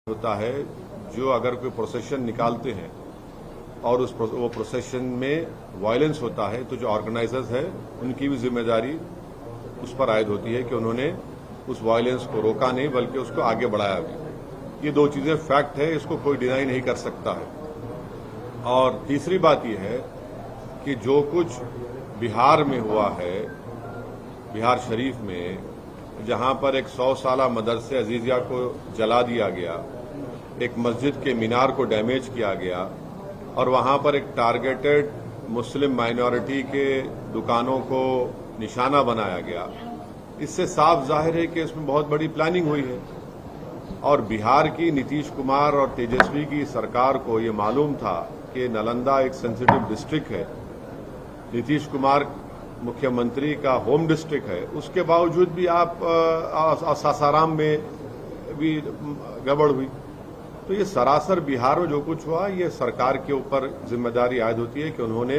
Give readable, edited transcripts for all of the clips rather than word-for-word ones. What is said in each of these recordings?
होता है जो अगर कोई प्रोसेशन निकालते हैं और वो प्रोसेशन में वायलेंस होता है तो जो ऑर्गेनाइजर्स है उनकी भी जिम्मेदारी उस पर आयद होती है कि उन्होंने उस वायलेंस को रोका नहीं बल्कि उसको आगे बढ़ाया भी। ये दो चीजें फैक्ट है, इसको कोई डिनाई नहीं कर सकता है। और तीसरी बात यह है कि जो कुछ बिहार में हुआ है, बिहार शरीफ में, जहां पर एक 100 साला मदरसे अजीजिया को जला दिया गया, एक मस्जिद के मीनार को डैमेज किया गया और वहां पर एक टारगेटेड मुस्लिम माइनॉरिटी के दुकानों को निशाना बनाया गया, इससे साफ जाहिर है कि इसमें बहुत बड़ी प्लानिंग हुई है। और बिहार की नीतीश कुमार और तेजस्वी की सरकार को ये मालूम था कि नालंदा एक सेंसिटिव डिस्ट्रिक्ट है, नीतीश कुमार मुख्यमंत्री का होम डिस्ट्रिक्ट है, उसके बावजूद भी आप सासाराम में भी गड़बड़ हुई। तो ये सरासर बिहार में जो कुछ हुआ, ये सरकार के ऊपर जिम्मेदारी आयद होती है कि उन्होंने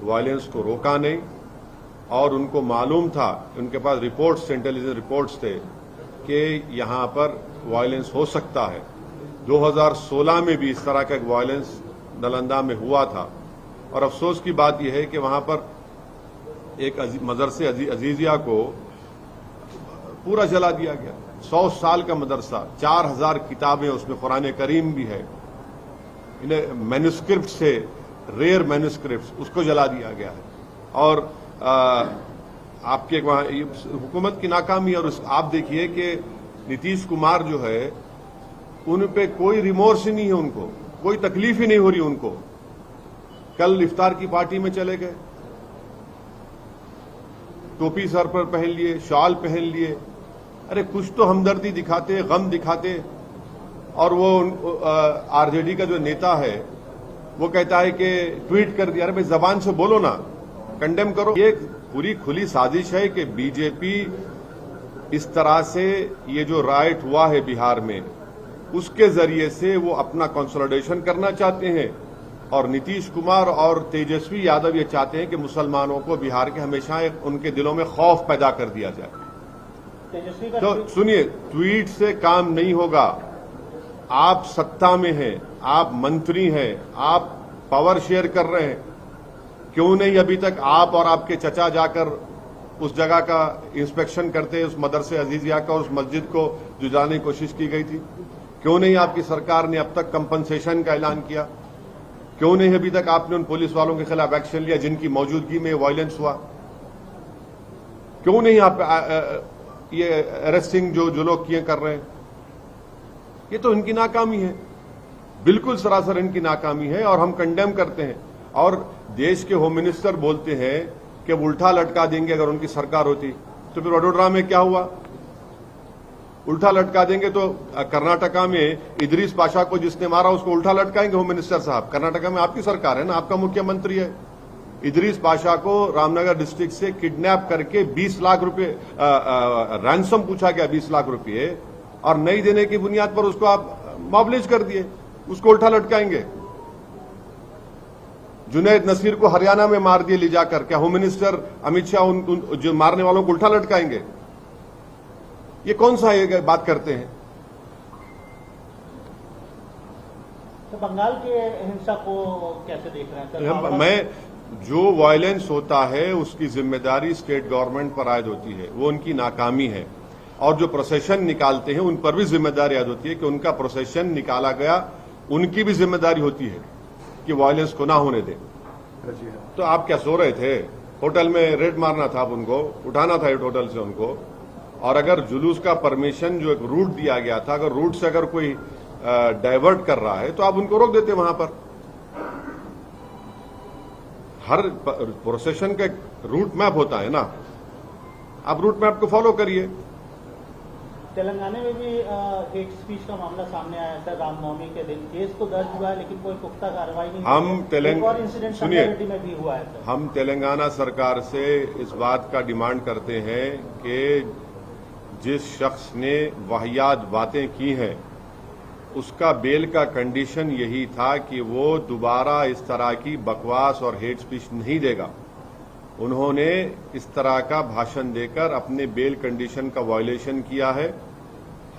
वायलेंस को रोका नहीं। और उनको मालूम था, उनके पास रिपोर्ट्स, इंटेलिजेंस रिपोर्ट्स थे कि यहां पर वायलेंस हो सकता है। 2016 में भी इस तरह का एक वायलेंस नालंदा में हुआ था। और अफसोस की बात यह है कि वहां पर एक मदरसे अजीजिया को पूरा जला दिया गया। 100 साल का मदरसा, 4000 किताबें, उसमें कुरान करीम भी है, इन्हें मैन्युस्क्रिप्ट से, रेयर मैन्युस्क्रिप्ट, उसको जला दिया गया है। और आपके वहां हुकूमत की नाकामी। और आप देखिए कि नीतीश कुमार जो है, उन पे कोई रिमोर्स ही नहीं है, उनको कोई तकलीफ ही नहीं हो रही उनको। कल इफ्तार की पार्टी में चले गए, टोपी सर पर पहन लिए, शॉल पहन लिए, अरे कुछ तो हमदर्दी दिखाते, गम दिखाते। और वो आरजेडी का जो नेता है वो कहता है कि ट्वीट कर दिया। अरे भाई जबान से बोलो ना, कंडेम करो। ये पूरी खुली साजिश है कि बीजेपी इस तरह से ये जो राइट हुआ है बिहार में, उसके जरिए से वो अपना कंसोलिडेशन करना चाहते हैं। और नीतीश कुमार और तेजस्वी यादव ये चाहते हैं कि मुसलमानों को बिहार के हमेशा उनके दिलों में खौफ पैदा कर दिया जाए। तो सुनिए, ट्वीट से काम नहीं होगा। आप सत्ता में हैं, आप मंत्री हैं, आप पावर शेयर कर रहे हैं, क्यों नहीं अभी तक आप और आपके चचा जाकर उस जगह का इंस्पेक्शन करते, उस मदरसे अजीजिया का, उस मस्जिद को जुटाने की कोशिश की गई थी? क्यों नहीं आपकी सरकार ने अब तक कंपनसेशन का ऐलान किया? क्यों नहीं अभी तक आपने उन पुलिस वालों के खिलाफ एक्शन लिया जिनकी मौजूदगी में वायलेंस हुआ? क्यों नहीं आप ये अरेस्टिंग जो लोग किए कर रहे हैं? ये तो इनकी नाकामी है, बिल्कुल सरासर इनकी नाकामी है और हम कंडेम करते हैं। और देश के होम मिनिस्टर बोलते हैं कि उल्टा लटका देंगे अगर उनकी सरकार होती। तो फिर वडोदरा में क्या हुआ? उल्टा लटका देंगे तो कर्नाटका में इदरीस पाशा को जिसने मारा उसको उल्टा लटकाएंगे होम मिनिस्टर साहब। कर्नाटका में आपकी सरकार है ना, आपका मुख्यमंत्री है। इदरीस पाशा को रामनगर डिस्ट्रिक्ट से किडनैप करके 20 लाख रुपए रैंसम पूछा गया, 20 लाख रुपए, और नहीं देने की बुनियाद पर उसको आप मॉबलिज कर दिए, उसको उल्टा लटकाएंगे। जुनैद नसीर को हरियाणा में मार दिए ले जाकर, क्या होम मिनिस्टर अमित शाह उन जो मारने वालों को उल्टा लटकाएंगे? ये कौन सा ये बात करते हैं? तो बंगाल के हिंसा को कैसे देख रहे हैं? मैं जो वायलेंस होता है उसकी जिम्मेदारी स्टेट गवर्नमेंट पर आयद होती है, वो उनकी नाकामी है। और जो प्रोसेशन निकालते हैं उन पर भी जिम्मेदारी आयद होती है कि उनका प्रोसेशन निकाला गया, उनकी भी जिम्मेदारी होती है कि वायलेंस को ना होने दें। तो आप क्या सो रहे थे? होटल में रेड मारना था, आप उनको उठाना था होटल से उनको। और अगर जुलूस का परमिशन जो एक रूट दिया गया था, अगर रूट से अगर कोई डाइवर्ट कर रहा है तो आप उनको रोक देते वहां पर। हर प्रोसेशन का एक रूट मैप होता है ना, आप रूट मैप को फॉलो करिए। तेलंगाना में भी हेट स्पीच का मामला सामने आया था रामनवमी के दिन। केस तो दर्ज हुआ है लेकिन कोई पुख्ता कार्रवाई नहीं। हम तेलंगाना सरकार से इस बात का डिमांड करते हैं कि जिस शख्स ने वाहियात बातें की हैं उसका बेल का कंडीशन यही था कि वो दोबारा इस तरह की बकवास और हेट स्पीच नहीं देगा। उन्होंने इस तरह का भाषण देकर अपने बेल कंडीशन का वायलेशन किया है।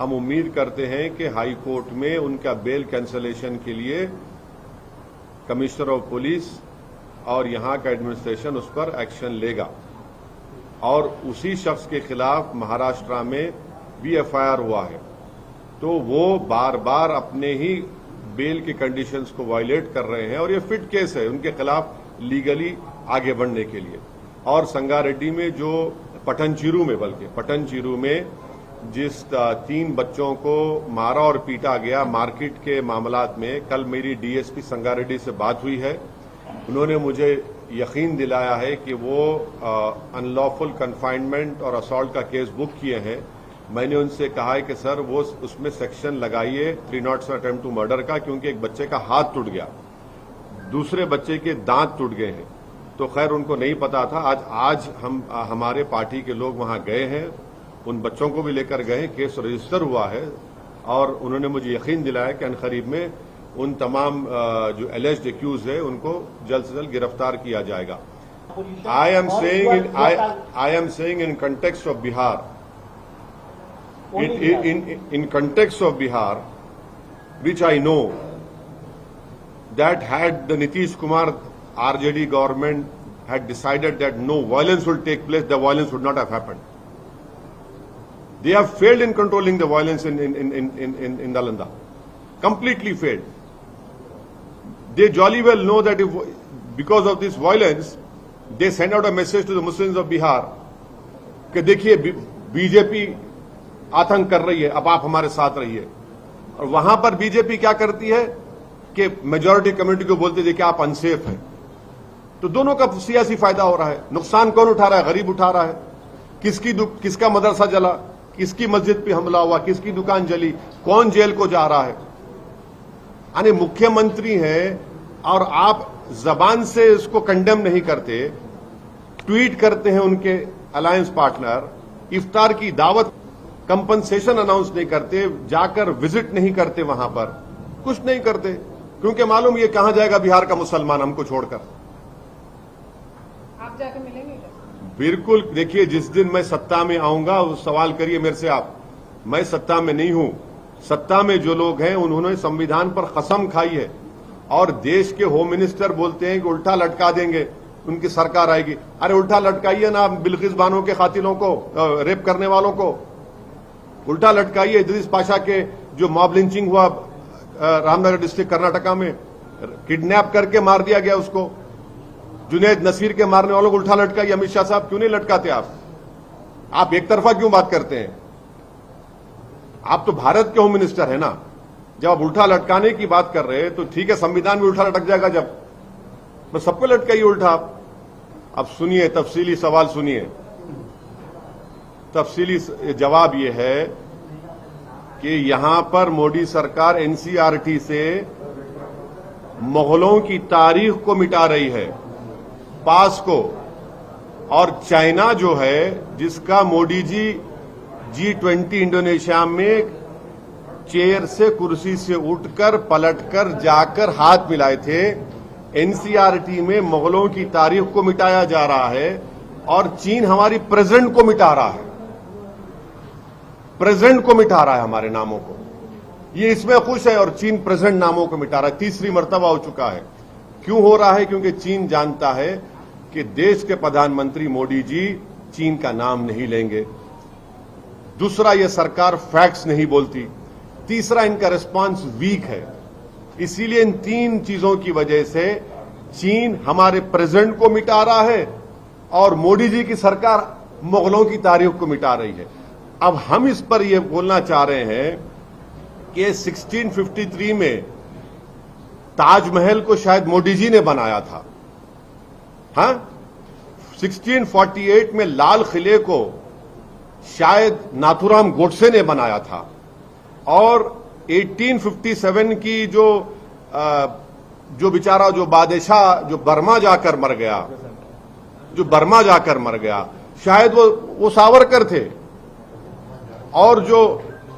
हम उम्मीद करते हैं कि हाई कोर्ट में उनका बेल कैंसलेशन के लिए कमिश्नर ऑफ पुलिस और यहां का एडमिनिस्ट्रेशन उस पर एक्शन लेगा। और उसी शख्स के खिलाफ महाराष्ट्र में भी एफआईआर हुआ है, तो वो बार बार अपने ही बेल के कंडीशंस को वायलेट कर रहे हैं और ये फिट केस है उनके खिलाफ लीगली आगे बढ़ने के लिए। और संगारेड्डी में जो पटनचेरू में जिस 3 बच्चों को मारा और पीटा गया मार्केट के मामलात में, कल मेरी डीएसपी संगारेड्डी से बात हुई है। उन्होंने मुझे यकीन दिलाया है कि वो अनलॉफुल कन्फाइनमेंट और असॉल्ट का केस बुक किए हैं। मैंने उनसे कहा है कि सर वो उसमें सेक्शन लगाइए 307 अटेम्प्ट टू मर्डर का, क्योंकि एक बच्चे का हाथ टूट गया, दूसरे बच्चे के दांत टूट गए हैं। तो खैर उनको नहीं पता था। आज हम हमारे पार्टी के लोग वहां गए हैं, उन बच्चों को भी लेकर गए, केस रजिस्टर हुआ है और उन्होंने मुझे यकीन दिलाया कि अनकरीब में उन तमाम जो एलिज्ड एक्यूज है उनको जल्द से जल्द गिरफ्तार किया जाएगा। I am saying in context of Bihar, in context of Bihar, which I know that had the Nitish Kumar RJD government had decided that no violence will take place, the violence would not have happened. They have failed in controlling the violence in Nalanda, completely failed. They jolly well know that if because of this violence, they send out a message to the Muslims of Bihar कि देखिए BJP आतंक कर रही है, अब आप हमारे साथ रहिए। और वहां पर बीजेपी क्या करती है कि मेजॉरिटी कम्युनिटी को बोलते देखिए आप अनसेफ हैं। तो दोनों का सियासी फायदा हो रहा है। नुकसान कौन उठा रहा है? गरीब उठा रहा है। किसका मदरसा जला, किसकी मस्जिद पे हमला हुआ, किसकी दुकान जली, कौन जेल को जा रहा है। यानी मुख्यमंत्री हैं और आप जबान से इसको कंडेम नहीं करते, ट्वीट करते हैं उनके अलायंस पार्टनर, इफ्तार की दावत कंपनसेशन अनाउंस नहीं करते, जाकर विजिट नहीं करते, वहां पर कुछ नहीं करते, क्योंकि मालूम ये कहां जाएगा बिहार का मुसलमान हमको छोड़कर। आप जाकर मिलेंगे क्या? बिल्कुल। देखिए जिस दिन मैं सत्ता में आऊंगा उस सवाल करिए मेरे से आप। मैं सत्ता में नहीं हूं। सत्ता में जो लोग हैं उन्होंने संविधान पर कसम खाई है और देश के होम मिनिस्टर बोलते हैं कि उल्टा लटका देंगे, उनकी सरकार आएगी। अरे उल्टा लटकाइए ना बिल्किस बानो के कातिलों को, रेप करने वालों को उल्टा लटकाइए। इदरीस पाशा के जो मॉब लिंचिंग हुआ रामनगर डिस्ट्रिक्ट कर्नाटका में, किडनैप करके मार दिया गया उसको। जुनैद नसीर के मारने वालों को उल्टा लटकाइए। अमित शाह साहब क्यों नहीं लटकाते आप एक तरफा क्यों बात करते हैं? आप तो भारत के होम मिनिस्टर है ना। जब आप उल्टा लटकाने की बात कर रहे हैं तो ठीक है, संविधान में उल्टा लटक जाएगा जब, बस सबको लटकाइए उल्टा। अब सुनिए, तफसीली सवाल सुनिए। तफसीली जवाब यह है कि यहां पर मोदी सरकार एनसीईआरटी से मुगलों की तारीख को मिटा रही है, पास को। और चाइना जो है, जिसका मोदी जी G20 इंडोनेशिया में चेयर से, कुर्सी से उठकर पलटकर जाकर हाथ मिलाए थे, एनसीईआरटी में मुगलों की तारीख को मिटाया जा रहा है और चीन हमारी प्रेजेंट को मिटा रहा है, प्रेजेंट को मिटा रहा है, हमारे नामों को। ये इसमें खुश है और चीन प्रेजेंट नामों को मिटा रहा है। तीसरी मर्तबा हो चुका है। क्यों हो रहा है? क्योंकि चीन जानता है कि देश के प्रधानमंत्री मोदी जी चीन का नाम नहीं लेंगे। दूसरा, ये सरकार फैक्ट्स नहीं बोलती। तीसरा, इनका रिस्पांस वीक है। इसीलिए इन 3 चीजों की वजह से चीन हमारे प्रेजेंट को मिटा रहा है और मोदी जी की सरकार मुगलों की तारीख को मिटा रही है। अब हम इस पर यह बोलना चाह रहे हैं कि 1653 में ताजमहल को शायद मोदी जी ने बनाया था। हाँ, 1648 में लाल किले को शायद नाथुराम गोडसे ने बनाया था। और 1857 की जो बेचारा जो बादशाह जो बर्मा जाकर मर गया, शायद वो सावरकर थे। और जो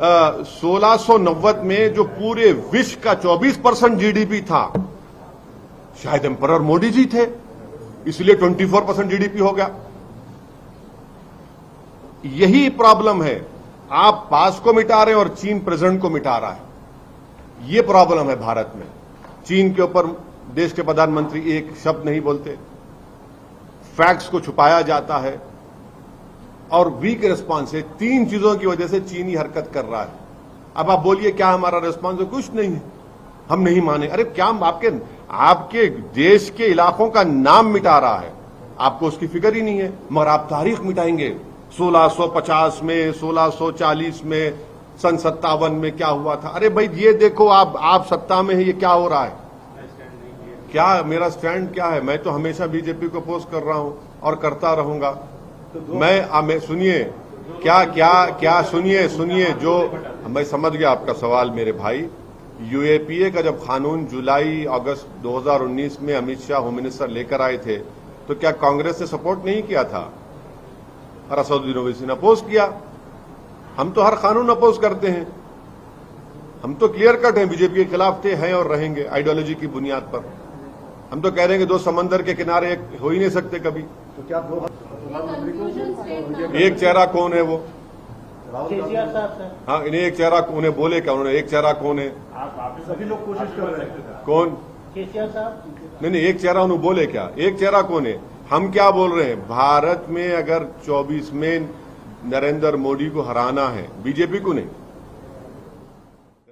1690 में जो पूरे विश्व का 24% जीडीपी था, शायद एम्परर मोदी जी थे, इसलिए 24% जीडीपी हो गया। यही प्रॉब्लम है। आप पास को मिटा रहे हैं और चीन प्रेजेंट को मिटा रहा है। ये प्रॉब्लम है भारत में। चीन के ऊपर देश के प्रधानमंत्री एक शब्द नहीं बोलते, फैक्ट्स को छुपाया जाता है और वीक रिस्पांस है। 3 चीजों की वजह से चीन ही हरकत कर रहा है। अब आप बोलिए क्या हमारा रिस्पांस है? कुछ नहीं है, हम नहीं माने। अरे क्या आपके देश के इलाकों का नाम मिटा रहा है, आपको उसकी फिक्र ही नहीं है, मगर आप तारीख मिटाएंगे। 1650 में, 1640 में, सन 57 में क्या हुआ था। अरे भाई ये देखो, आप सत्ता में है, ये क्या हो रहा है? क्या मेरा स्टैंड क्या है? मैं तो हमेशा बीजेपी को अपोज कर रहा हूं और करता रहूंगा। मैं सुनिए क्या सुनिए जो मैं समझ गया आपका सवाल मेरे भाई। यूएपीए का जब कानून जुलाई अगस्त 2019 में अमित शाह होम मिनिस्टर लेकर आए थे, तो क्या कांग्रेस ने सपोर्ट नहीं किया था? और असदुद्दीन ओवैसी ने अपोज किया। हम तो हर कानून अपोज करते हैं, हम तो क्लियर कट हैं, बीजेपी के खिलाफ थे, हैं और रहेंगे आइडियोलॉजी की बुनियाद पर। हम तो कह रहे हैं कि 2 समंदर के किनारे एक हो ही नहीं सकते कभी। तो क्या एक चेहरा कौन है वो? केसीआर साहब सर। हाँ, इन्हें एक चेहरा कौन है बोले क्या उन्होंने? एक चेहरा कौन है? सभी लोग कोशिश कर रहे हैं। कौन? केसीआर साहब। नहीं, एक चेहरा उन्होंने बोले क्या? एक चेहरा कौन है? हम क्या बोल रहे हैं? भारत में अगर 24 में नरेंद्र मोदी को हराना है, बीजेपी को नहीं,